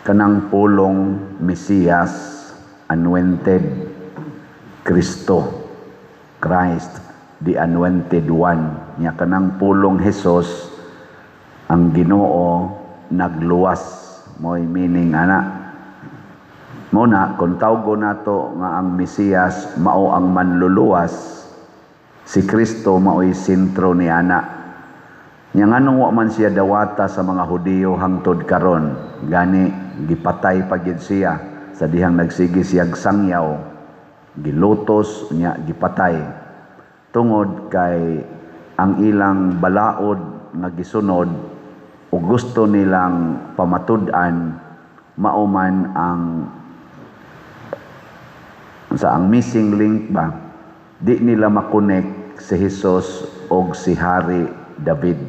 kanang pulong Mesiyas, anointed Kristo, Christ, the anointed one. Nya kanang pulong Hesus, ang Ginoo nagluwas. Mo'y meaning ana. Muna, kung tawgo nato nga ang Mesiyas mao ang manluluwas, si Kristo mao'y sentro ni ana. Nya nganong wa man siya dawata sa mga Hudiyo hangtod karon, gani gipatay pagid siya sa dihang nagsigi siyag sangyaw, gilutos nya gipatay tungod kay ang ilang balaod nga gisunod o gusto nilang pamatud-an mao man ang missing link ba, di nila makonek si Jesus og si Hari David.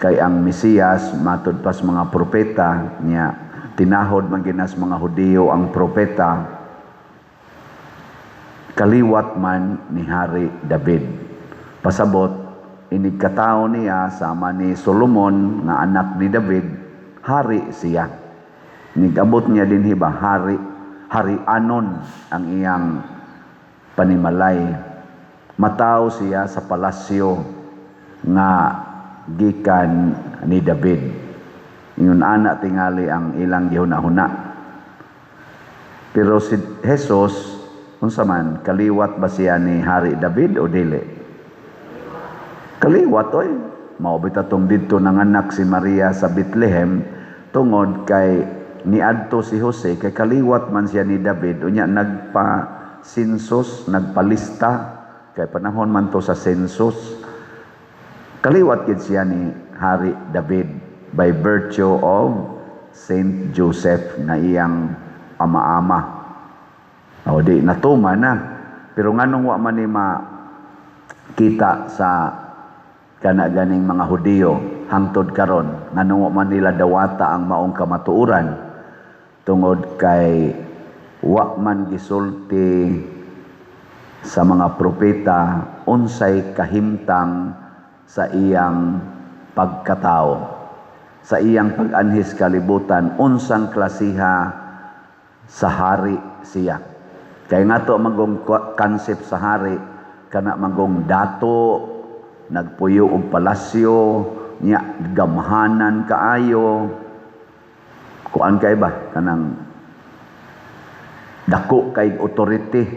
Kay ang Mesiyas matud pas mga propeta niya, tinahod man ginas mga Hudiyo ang propeta, kaliwat man ni Hari David. Pasabot, inigkatao niya sama ni Solomon nga anak ni David, hari siya. Nigabot niya din hiba, hari anon ang iyang panimalay. Mataw siya sa palasyo nga gikan ni David. Ingon ana tingali ang ilang gihuna-huna. Pero si Jesus, unsa man, kaliwat ba siya ni Hari David o dili? Kaliwat oy. Mao bitatong didto nanganak si Maria sa Bethlehem tungod kay niadto si Jose kay kaliwat man siya ni David, unya nagpa-census, nagpalista kay panahon man to sa census. Kaliwat gid siya ni Hari David by virtue of Saint Joseph na iyang ama-ama. O di natuma na. Pero nganong wa man ni makita sa ganing mga Hudiyo hangtod karon, nganong wa man nila dawata ang maong kamatuoran tungod kay wa man gisulti sa mga propeta unsay kahimtang sa iyang pagkatao, sa iyang pag-anhis kalibutan, unsang klasiha sa hari siya. Kay ngato magong concept sa hari kana magong dato, nagpuyo og palasyo, nya gamhanan kaayo, kuan kay ba kanang dako kay authority.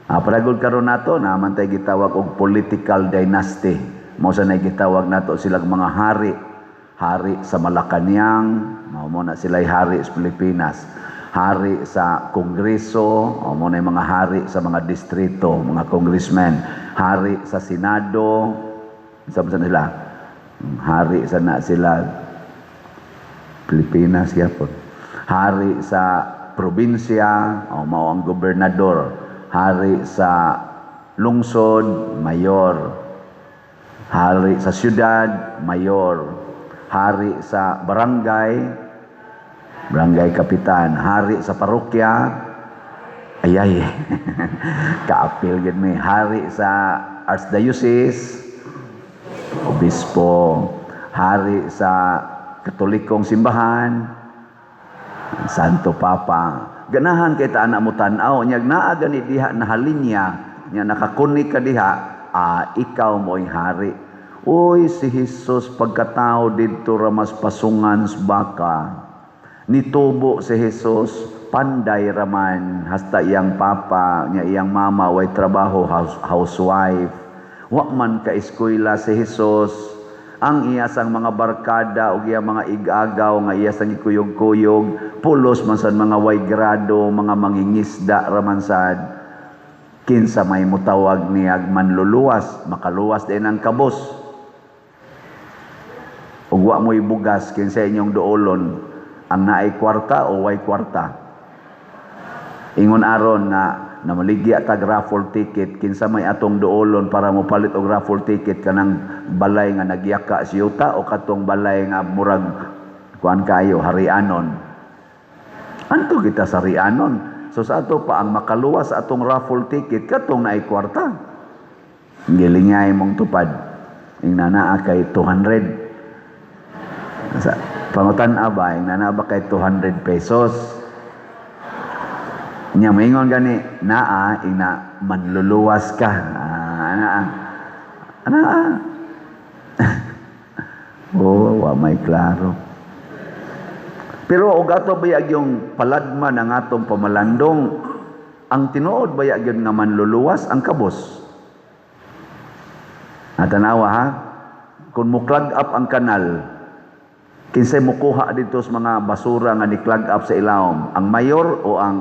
Paragod karon nato naman tay gitawag og political dynasty. Mao sa nay gitawag nato sila mga hari sa Malacañang, mao mo na sila hari sa Pilipinas. Hari sa Kongreso, mao mo na mga hari sa mga distrito, mga congressmen. Hari sa Senado, saan sila? Hari sa na sila Pilipinas yapon. Hari sa probinsya, mao ang gobernador. Hari sa lungsod, mayor. Hari sa syudad, mayor. Hari sa barangay kapitan. Hari sa parokya, ayay. Kaapil gid mi. Hari sa archdiocese, obispo. Hari sa Katolikong simbahan, Santo Papa. Ganahan kay ta anak mo tan-aw, nyag naa gani diha na halinya, nya nakakunik ka diha, ikaw mo'y hari. Uy, si Jesus pagkatao didto ramas pasungan sa baka. Nitubo si Jesus, panday raman, hasta iyang papa, nya iyang mama way trabaho, housewife. Wa man ka eskwela si Jesus. Ang iyasang mga barkada o iyang mga igagaw nga iyasang ikuyog-kuyog, pulos man sad mga way grado, mga mangingisda raman sad. Kinsa may mutawag niya manluluwas, makaluwas din ang kabos. Ug wa mo'y bugas kinsa inyong duolon, ang naay kwarta o way kwarta. Ingon aron na maligya tag raffle ticket, kinsa may atong duolon para mo palit og raffle ticket kanang balay nga nagyaka si yuta o katong balay nga murag kuan kayo harianon. Anto kita sa harianon. So sa ato pa ang makaluwas sa atong raffle ticket katong naay kwarta. Gilingay mong tupad. Ing nanaa kay 200. Sa Pangutan abay, nanaba kay 200 pesos. Nya maingon gani, naa, ina, manluluwas ka. Ana. Wa may klaro. Pero og ato bayag yung paladman ang atong pamalandong, ang tinuod bayag yun nga manluluwas ang kabos. Tanawa ha, kung mo clog up ang kanal, kinsay mukuha dito sa mga basura nga ni-clog up sa ilawom, ang mayor o ang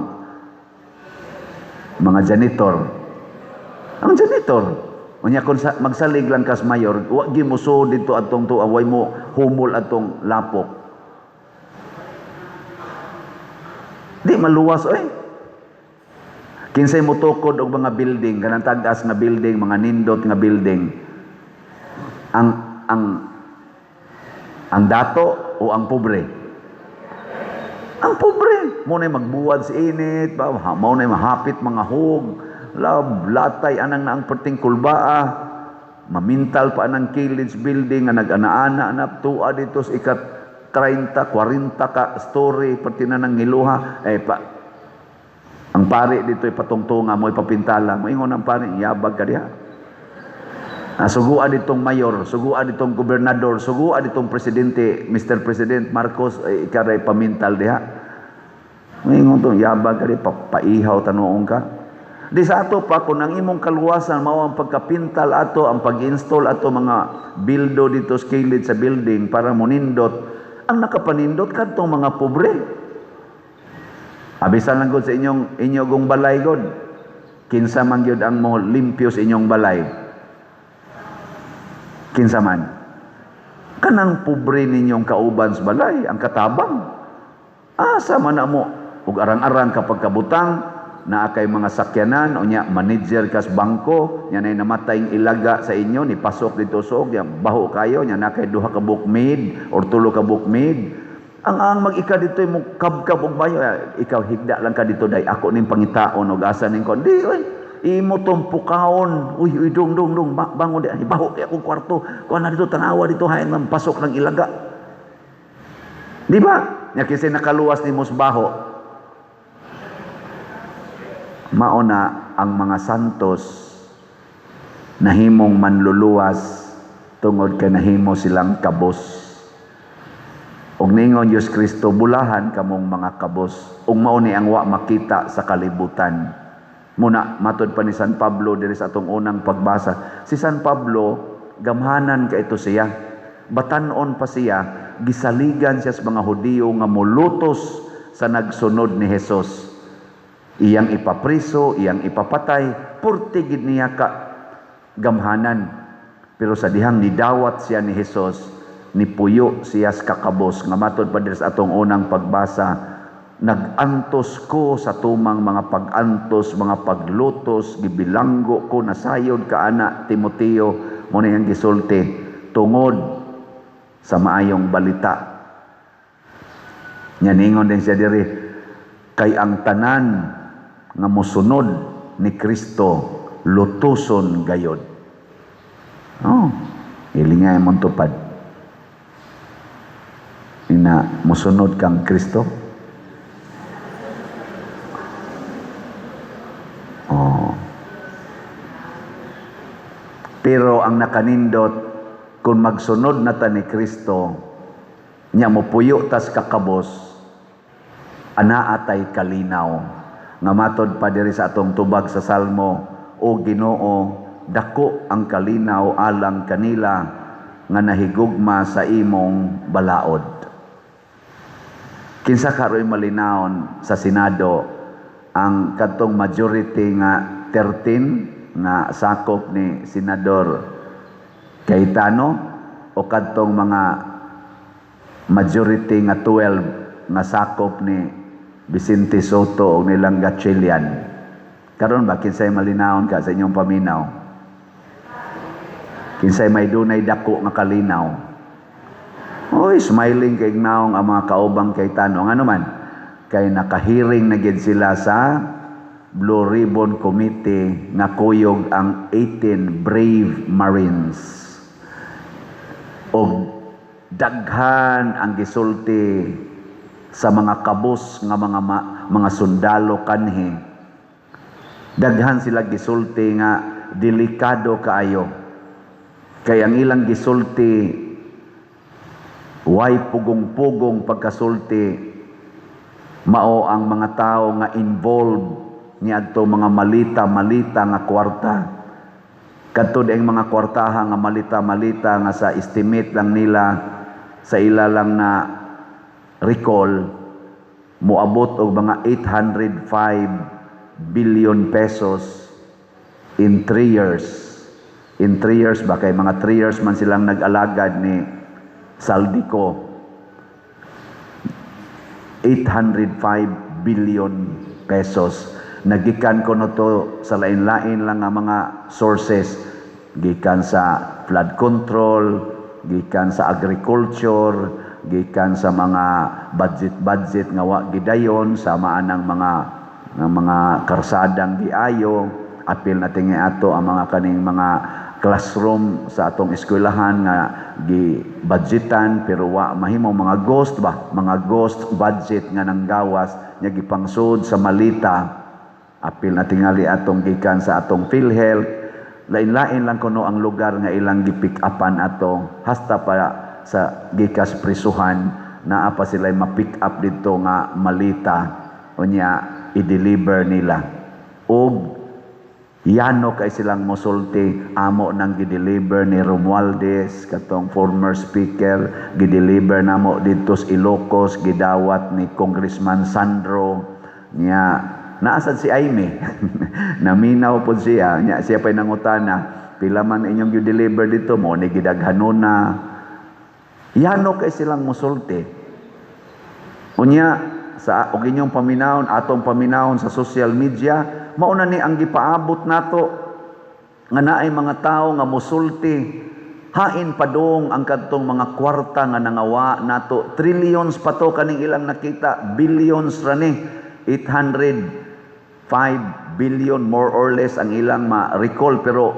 mga janitor? Ang janitor. Unya kung magsalig lang kas mayor, wa gi mo so dito atong tuaway mo humol atong lapok. Di maluwas oy. Kinsay mo tukod og mga building, kanang tag-as nga building, mga nindot nga building. Ang dato o ang pobre? Ang pobre. Mo na magbuwad sa init, mo na mahapit mga hug, latay anang na ang perting kulbaa, mamintal pa anang kilid building nga nag-ana-ana na tuwa dito sa ikat 30, 40 ka story perti na nang ngiluha. Ang pari dito ipatungtunga mo ipapintala mo ingon ang pari yabag ka diha. Suguan ditong mayor, suguan ditong gobernador, suguan ditong presidente, Mr. President Marcos, ikaray pamintal diha. Ngayon itong yabag ka diha, paihaw tanoong ka. Di sa ato pa, kung ang imong kaluwasan, mao ang pagkapintal ato, ang pag-install ato mga bildo dito sa kilid sa building para munindot, ang nakapanindot kadtong mga pobre. Abisan lang gud sa inyong balay gud. Kinsa man gyud ang mo limpyo sa inyong balay. Kinsa man. Kanang pobre ninyong kauban sa balay, ang katabang. Asa man na mo ug arang-arang kapag kabutang naa kay mga sakyanan o nya manager kas bangko nya nay namatay ilaga sa inyo ni pasok dito soog nya baho kayo nya na kay duha ka bukmid or tulo ka bukmid ang mag-ika dito mo kabkab og bayo ikaw higda lang ka dito day ako ning pangitaon og asa ning kon di oy imo tong pukaon uy dong bangon di baho kay akong kwarto kuan na dito tanawa dito hay nang pasok ng ilaga di ba nya kisay nakaluwas ni musbaho. Mauna ang mga santos nahimong manluluwas tungod kay nahimo silang kabos. Og ningon Dios Kristo bulahan kamong mga kabos. Ug mao ni ang wa makita sa kalibutan. Muna matud pa ni San Pablo diri sa atong unang pagbasa. Si San Pablo gamhanan ka ito siya. Batan-on pa siya, gisaligan siya sa mga Hudiyo nga mulutos sa nagsunod ni Hesus. Iyang ipapriso, iyang ipapatay, purtigid niya ka gamhanan. Pero sa dihang nidawat siya ni Hesus, nipuyo siya sa kakabos. Nga matod pa sa atong unang pagbasa, nagantos ko sa tumang mga pagantos, mga paglutos, gibilanggo ko, nasayod ka ana, Timoteo, muna yung gisulti, tungod sa maayong balita. Nyaningon din siya diri, kay ang tanan nga mosunod ni Kristo lutuson gayod. Ilingay mong tupad. Ina mosunod kang Kristo. Pero ang nakanindot kung magsunod na ta ni Kristo, nya mopuyo tas kakabos, ana atay kalinaw. Nga matod pa diri sa atong tubag sa Salmo, o Ginoo, dako ang kalinaw alang kanila nga nahigugma sa imong balaod. Kinsa karoy malinawon sa Senado ang kadtong majority nga 13 nga sakop ni Senador Cayetano o kadtong mga majority nga 12 nga sakop ni Vicente Soto o nilang Gatchalian. Karon ba kinsay malinawon ka sa inyong paminaw? Kinsay may dunay dako nga kalinaw? Oy, smiling kay naong ang mga kaubang Cayetano. Ano man? Kay nakahiring na gid sila sa Blue Ribbon Committee nga kuyog ang 18 brave Marines. O daghan ang gisulti sa mga kabus nga mga sundalo kanhi. Daghan sila gisulti nga delikado kaayo. Kay ang ilang gisulti way pugong-pugong pagkasulti mao ang mga tao nga involved niadto mga malita nga kwarta. Kadtod ang mga kwartaha nga malita nga sa estimate lang nila sa ila lang na recall moabot og mga 805 billion pesos in 3 years. In 3 years ba kay mga 3 years man silang nag-alagad ni Saldico. 805 billion pesos. Nagikan ko no to sa lain-lain lang nga mga sources. Gikan sa flood control, gikan sa agriculture, gikan sa mga budget nga wa gidayon, samaan ng mga karsadang giayo, apil natin nga ato ang mga kaning mga classroom sa atong eskwelahan nga gi-budgetan pero wa mahimo mga ghost budget nga nanggawas nya gipangsud sa malita. Apil na tingali atong gikan sa atong PhilHealth, lain-lain lang kuno ang lugar nga ilang gipick upan ato hasta pa sa gikas prisuhan naa pa sila ma-pick up dito nga malita unya i-deliver nila. Og yano kay silang mosulti amo nang gi-deliver ni Romualdez katong former speaker, gi-deliver namo dito sa Ilocos, gidawat ni Congressman Sandro nya naasad si Aimee. Naminaw po siya nya siya pay nangutana pila man inyong gi-deliver dito mo ni gidaghanona. Yano kay silang mosulti unya sa og inyong paminawon atong paminawon sa social media mao na ni ang gipaabot nato nga naay mga tawo nga mosulti hain padung ang kadtong mga kwarta nga nangawa nato. Trillions pa to kaning ilang nakita, billions ra ni. 805 billion more or less ang ilang ma-recall pero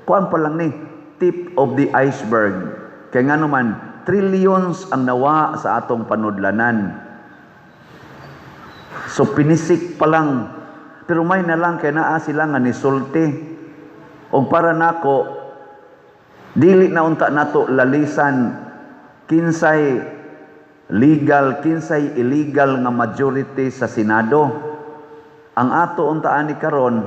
kuan pa lang ni tip of the iceberg. Kay ngano man trillions ang nawa sa atong panudlanan. So pinisik pa lang. Pero may na lang kay naa sila nga nisulti. O para nako dili na unta nato lalisan kinsay legal, kinsay illegal nga majority sa Senado. Ang ato untaan ni karon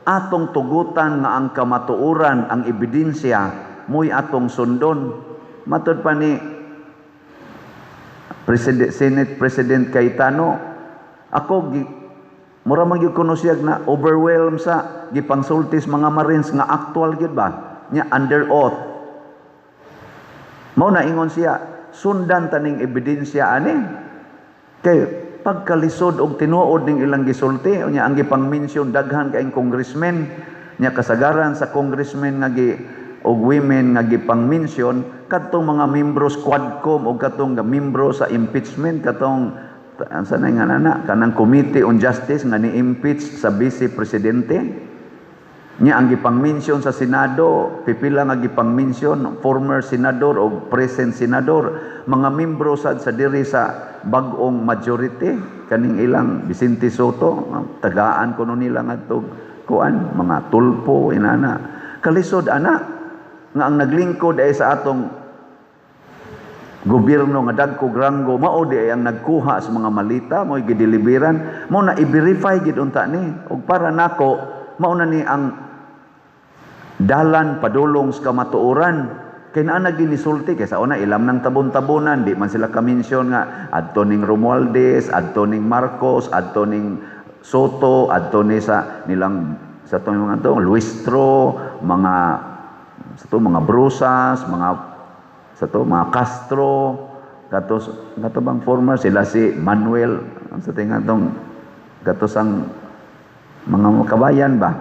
atong tugutan nga ang kamatuoran, ang ebidensya mo'y atong sundon. Matud pa ni Senate President Cayetano, ako mura man gyud kuno siya na overwhelmed sa gipangsultis mga Marines nga actual gyud ba nya under oath. Mao na ingon siya sundan taning ebidensya ani kay pagkalisod og tinuod ning ilang gisulti nya ang gipang-mention daghan kaayong congressmen nya kasagaran sa congressmen nga og women nga gipang-mention kadtong mga membro Quadcom og katong membro sa impeachment katong sanay nga nana kanang Committee on Justice nga ni-impeach sa Vice Presidente nya ang gipang-mention sa Senado pipila nga gipang-mention former senador o present senador mga membro sa diri sa bag-ong majority kaning ilang Vicente Soto tagaan kuno nila ngadto kuan mga tulpo inana kalisod ana nga ang naglingkod ay sa atong gobyerno nga dagkog ranggo mao di ay ang nagkuha sa mga malita mo gideliveran mo na i-verify gid unta ni ug para nako mao na ni ang dalan padulong sa kamatuoran kay naa na ginisulti kay sa una ilam nang tabon-tabonan di man sila ka-mention nga adto ning Romualdez, adto ning Marcos, adto ning Soto, adto ni sa nilang sa to mga to Luistro, mga sa to mga Brusas, mga sa to mga Castro katos bang former sila si Manuel sa tinga tong katos ang mga kabayan ba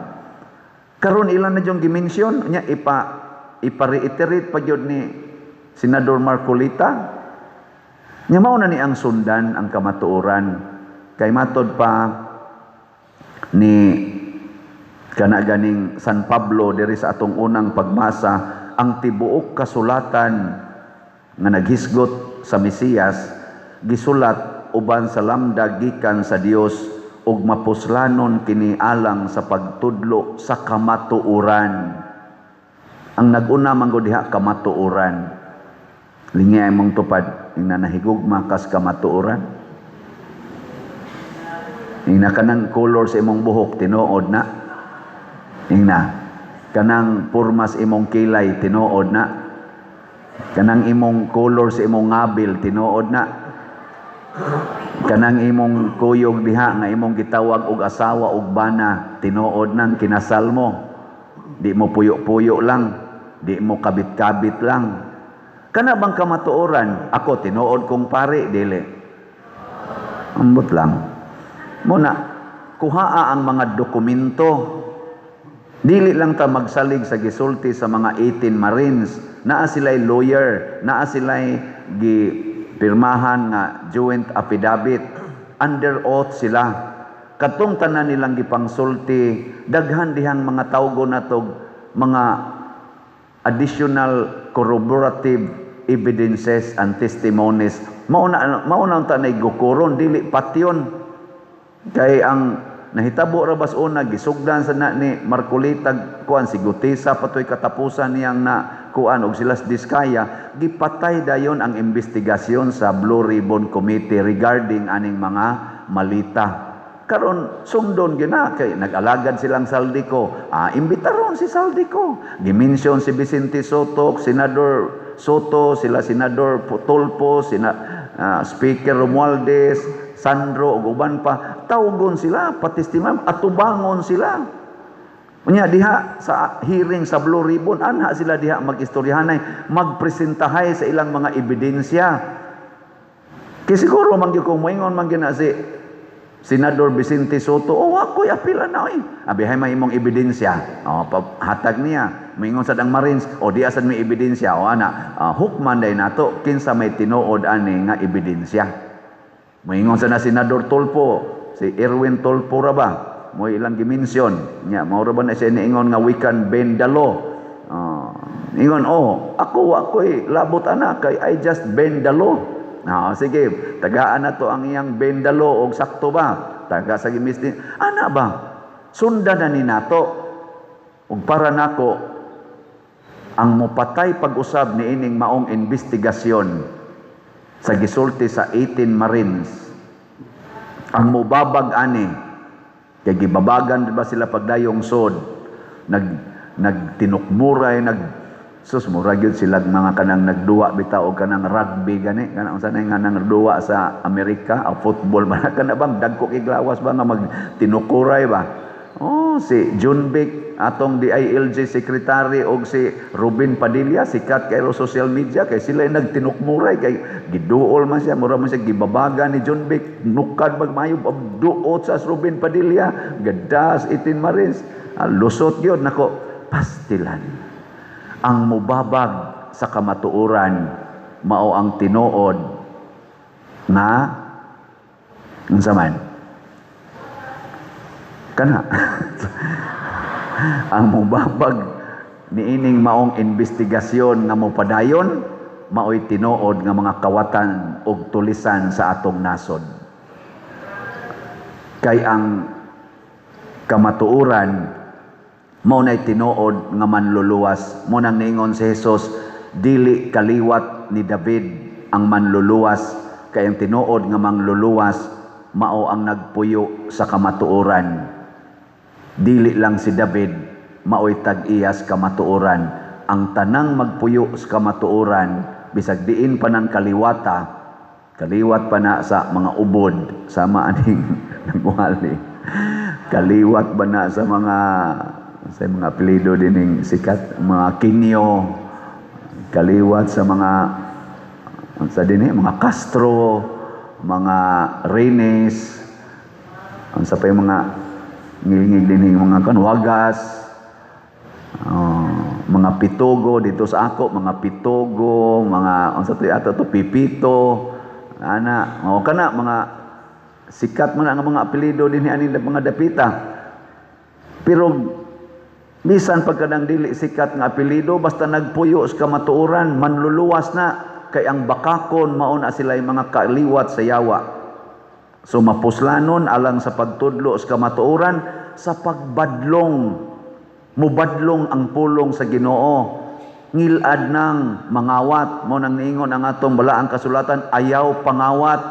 karon ilan na jong gimension nya ipa-reiterate pa gyud ni Senador Marcolita nya mao na ni ang sundan ang kamatuoran kay matod pa ni kana ganing San Pablo diri sa atong unang pagbasa ang tibuok kasulatan nga naghisgot sa Mesiyas gisulat uban sa lamdag gikan sa Dios ug mapuslanon kini alang sa pagtudlo sa kamatuoran. Ang nag-una man gud diha kamatuoran. Lingay mong tupad ing nahigugma kas kamatuoran. Ing kanang color sa imong buhok tinuod na. Ing kanang pormas imong kilay tinuod na. Kanang imong color sa imong ngabil tinuod na. Kanang imong kuyog diha nga imong gitawag og asawa ug bana tinuod nang kinasal mo. Di mo puyo-puyo lang, di mo kabit-kabit lang. Kana bang kamatuoran? Ako tinuod kong pare dili. Ambot lang. Muna kuhaa ang mga dokumento. Dili lang ta magsalig sa gisulti sa mga 18 Marines. Naa sila'y lawyer, naa sila'y pirmahan nga joint affidavit. Under oath sila. Katong tanan nilang gipangsulti, daghan dihang mga tawgo natog mga additional corroborative evidences and testimonies. Mauna ta nay gukuron dili patyon. Kay ang nahitabo ra bas una gisugdan sa ni Marcolita kuan si Gutesa patoy katapusan niyang na kuan og silas Diskaya gipatay dayon ang investigasyon sa Blue Ribbon Committee regarding aning mga malita. Karon sundon gina kay nag-alagad silang Saldico. Imbitaron si Saldico. Gimension si Vicente Soto, Senador Soto, sila Senador Tulfo, Speaker Romualdez, Sandro ug uban pa. Tawgon sila, patistimam at tubangon sila. Unya diha sa hearing sa Blue Ribbon, anha sila diha mag-istoryahanay, magpresentahay sa ilang mga ebidensya. Kay siguro man gyud kung moingon man gina si Senador Vicente Soto, ako'y apila na abihay may imong ebidensya. Hatag niya. Moingon sa dang Marines, di asad may ebidensya. Hukman day nato, kinsa may tinuod ani nga ebidensya. Moingon sa na Senador Tulfo, si Erwin Tulfo ra ba? Mo ilang gimensyon. Nya, mao ra ba na siya niingon nga we can bend the law. Ingon, ako'y labot ana kay I just bend the law. Sige, tagaan na to ang iyang bendalo og sakto ba? Taga sa gimistin. Ana ba? Sundan na ni nato. Ug para nako ang mopatay pag-usab ni ining maong investigasyon sa gisulti sa 18 Marines. Ang mubabag ani kay gibabagan ba sila pagdayong sod, nagtinukmuray, sus mura gyud sila mga kanang nagduwa bitaw og kanang rugby gani kanang sanay nga nagduwa sa Amerika o football man kana bang dagko iglawas ba nga magtinukuray ba. Si John Vic atong DILG secretary og si Ruben Padilla sikat kay social media kay sila nagtinukmuray kay giduol man siya mura man siya gibabagan ni John Vic nukad magmayo duot sa Ruben Padilla gadas 18 Marines lusot gyud nako pastilan. Ang mubabag sa kamatuoran mao ang tinuod na unsa man kana ang mubabag niining maong investigasyon nga mopadayon maoy tinuod nga mga kawatan ug tulisan sa atong nasod. Kay ang kamatuoran mao nay tinuod nga manluluwas. Mo nang niingon si Jesus, dili kaliwat ni David ang manluluwas, kay ang tinuod nga manluluwas mao ang nagpuyo sa kamatuoran. Dili lang si David maoy tag-iyas kamatuoran. Ang tanang magpuyo sa kamatuoran bisag diin pa nang kaliwat pa na sa mga ubod sama aning nagwali. Kaliwat ba na sa mga apelyido dining sikat, mga Kinyo, kaliwat sa mga mga Castro, mga Reynes, sa pa yung mga ngilingig dining mga Kanwagas, mga Pitogo dito sa ako, mga Pitogo, mga Pipito, kana mga sikat man ang mga apelyido dinhi ani mga dapita. Pero bisan pagkadang dili sikat nga apelyido basta nagpuyo sa kamatuoran manluluwas na kay ang bakakon mao na sila mga kaliwat sa yawa. So mapuslanon alang sa pagtudlo sa kamatuoran sa pagbadlong, mubadlong ang pulong sa Ginoo. Ngilad nang mangawat mo nang niingon ang atong balaang kasulatan, ayaw pangawat.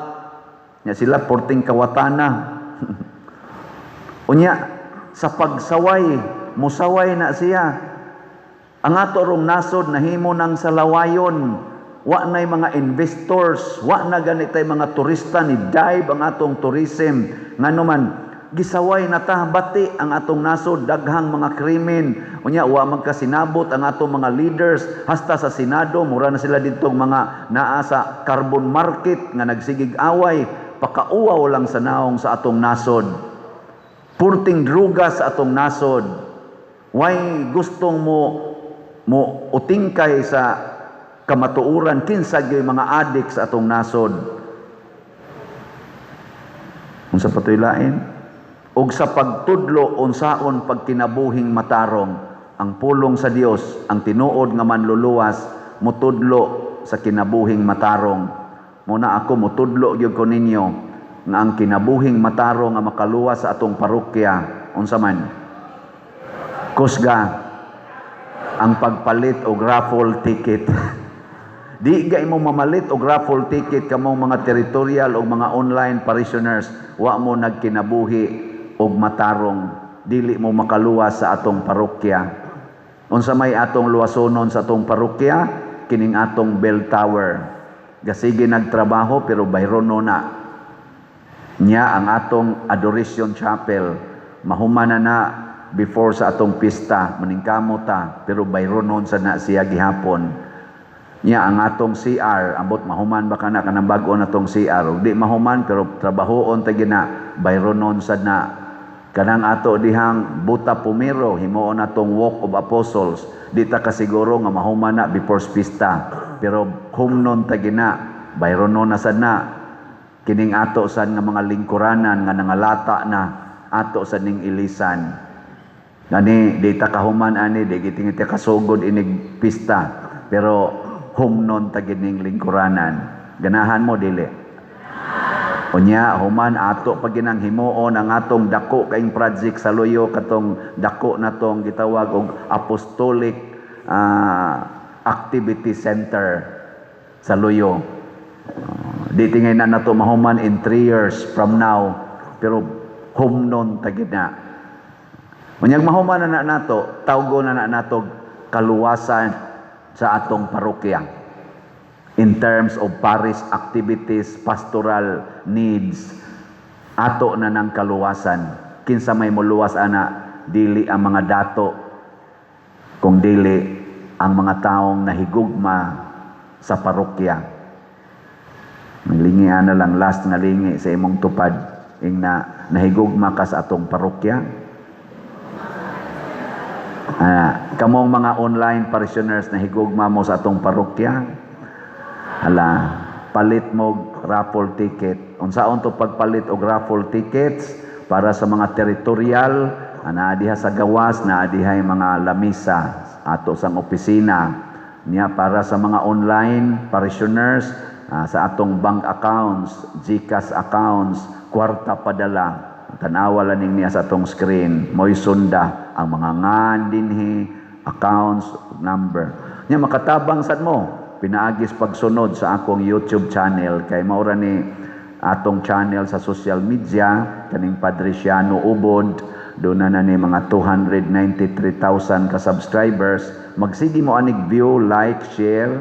Nya sila porting kawatana. Unya sa pagsaway, musaway na siya. Ang ato rong nasod nahimo nang salawayon. Wa nay mga investors, wa na ganitay mga turista ni dive ang atong tourism. Ngano man gisaway na ta bati ang atong nasod, daghang mga krimen. Unya wa magkasinabot ang atong mga leaders hasta sa Senado, mura na sila didtong mga naa sa carbon market nga nagsigig away, pakauaw lang sa naong sa atong nasod. Purting druga sa atong nasod. Why gustong mo utingkay sa kamatuuran kinsa gyud mga adik sa atong nasod. Unsa patoy lain? Og sa pagtudlo unsaon pagkinabuhing matarong, ang pulong sa Dios, ang tinuod nga manluluwas mutudlo sa kinabuhing matarong. Muna ako mutudlo gyud ko ninyo nga ang kinabuhing matarong nga makaluwas sa atong parokya unsa man? Kusga ang pagpalit og raffle ticket. Di gay mo mamalit og raffle ticket kamong mga territorial o mga online parishioners, wa mo nagkinabuhi og matarong, dili mo makaluwas sa atong parokya. Unsa may atong luwasonon sa atong parokya? Kining atong bell tower. Gasige nagtrabaho pero bayrono na. Nya ang atong adoration chapel, mahumana na before sa atong pista, maningkamot ta pero bayronon sa na siya gihapon. Nya ang atong CR, ambot mahuman ba kana kanang bag-o natong CR, ug di mahuman pero trabahoon ta gina, bayronon sad na. Kanang ato dihang buta pumiro, himuon natong walk of apostles, di ta kasiguro nga mahuman na before pista, pero humnon ta gina, bayronon na sad na. Kining ato sad nga mga lingkuranan nga nangalata na, ato sad ning ilisan. Gani di ta kahuman ani, di gitingit ta kasugod inig pista, pero humnon ta gining lingkuranan. Ganahan mo dili. Unya human ato pag ginang himuon ang atong dako kaing project sa Loyo, katong dako natong gitawag og Apostolic Activity Center sa Loyo. Di tingay na nato mahuman in 3 years from now, pero humnon ta gina. Unyag mahuman na nato, tawgo na nato kaluwasan sa atong parokya in terms of parish activities, pastoral needs. Ato na ng kaluwasan. Kinsa may muluwas ana, dili ang mga dato, kung dili ang mga taong nahigugma sa parokya. Lingi ana lang, last nga lingi sa imong tupad, ing na nahigugma ka sa atong parokya. Kamong mga online parishioners na higugma mo sa atong parokya, palit mo raffle ticket. Unsaon to pagpalit og raffle tickets? Para sa mga territorial, na diha sa gawas, na diha mga lamisa ato sang opisina. Niya para sa mga online parishioners, sa atong bank accounts, GCash accounts, kwarta padala. Tanawa laning niya sa atong screen, mo'y sunda ang mga ngan dinhi, accounts, number. Nya makatabang sad mo, pinaagis pagsunod sa akong YouTube channel, kay maura ni atong channel sa social media, kaning Padre Siano Ubod, doon na ni mga 293,000 ka subscribers. Magsigi mo anig view, like, share,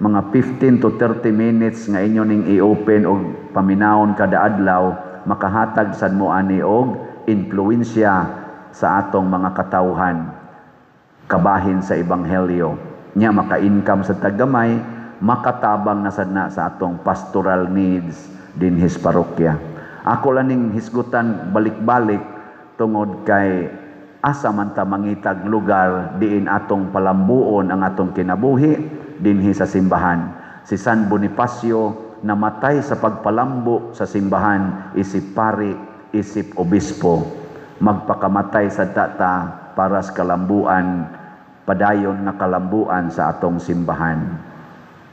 mga 15 to 30 minutes nga inyo ning i-open og paminawon kada adlaw, makahatag sad mo ani og influensya sa atong mga katawhan, kabahin sa ebanghelyo. Nya maka-income sa tagamay, makatabang na sad na sa atong pastoral needs din his parokya. Ako lang ning hisgutan balik-balik tungod kay asa man ta mangitag lugar diin atong palambuon ang atong kinabuhi dinhi sa simbahan. Si San Bonifacio namatay sa pagpalambo sa simbahan, isip pari, isip obispo. Magpakamatay sa data para sa kalambuan, padayon nga kalambuan sa atong simbahan.